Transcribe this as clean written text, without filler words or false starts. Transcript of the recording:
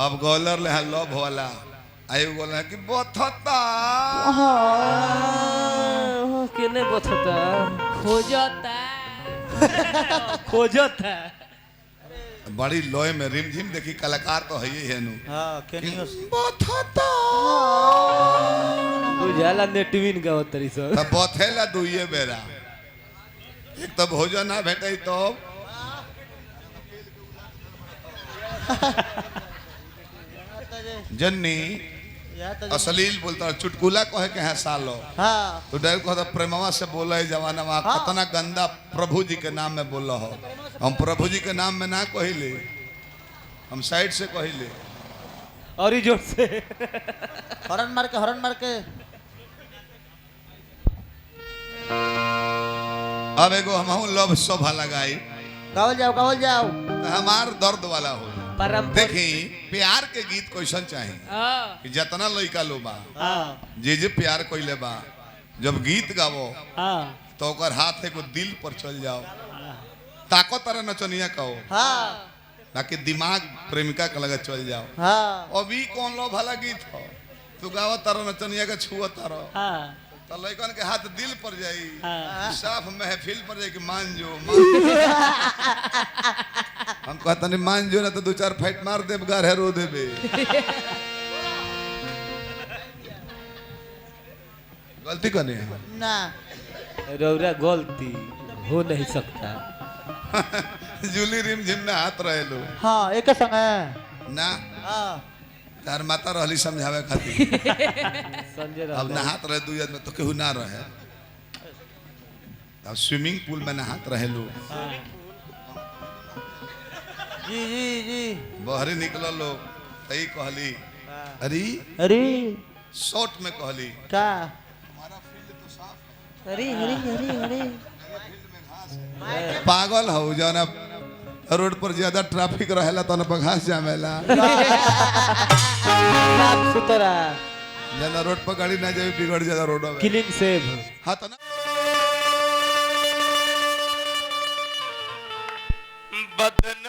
अब गोलर ले लव वाला आयु बोला कि बथता केने बथता खोजता खोजता बड़ी लोय में रिमझिम देखी कलाकार तो है ही है नु हां केनियो बथता बुझाला नेटविन का तरी सो तब बथेला दुइये बेरा एक तो भोजन ना भेटै तो जन्नी अश्लील बोलता चुटकुला कहे के है सालो हां तो डायरेक्ट कहता प्रेमवा से बोले जमाना में कितना गंदा प्रभु जी के नाम में बोल हो हम प्रभु जी के नाम में ना कहिले हम साइड से कहिले और ही जोर से हॉर्न मार के अब एगो हम लव शोभा लगाई गावल जाओ हमार दर्द वाला हो परम देखी प्यार के गीत कैसन चाहिए कि जितना लड़का लो बा हां जे प्यार कोइले बा जब गीत गावो हां तो ओकर हाथ एगो दिल पर चल जाओ ताको तरह नचनिया कहो हां ताकि दिमाग प्रेमिका के लगे चल जाओ हां अभी कौन लो भला गीत हो तू गावा तारो नचनिया के छुआ तारो हां तो लड़कन के हाथ दिल पर जाई हां साफ महफिल पर जाई कि मान जो हम कहता नहीं मान जो ना तो दो चार फाइट मार दे गारे रो देबे गलती करनी है ना रौरा गलती हो नहीं सकता जूली रिम झिम में हाथ रहे लो हां एक संग है ना हां तार माता रहली समझावे खातिर संजय अब नहात रहे दू आदमी तो केहू ना रहे अब स्विमिंग पूल में नहात रहे लो जी बहरी निकल लो तई कहली अरे शॉर्ट में कहली का अरे पागल हो जाना रोड पर ज्यादा ट्रैफिक रहेला तो न घास जामेला साफ सुथरा जना रोड पर गाड़ी ना जाए बिगड़ ज्यादा रोड में क्लीन सेव हाँ तो ना बदन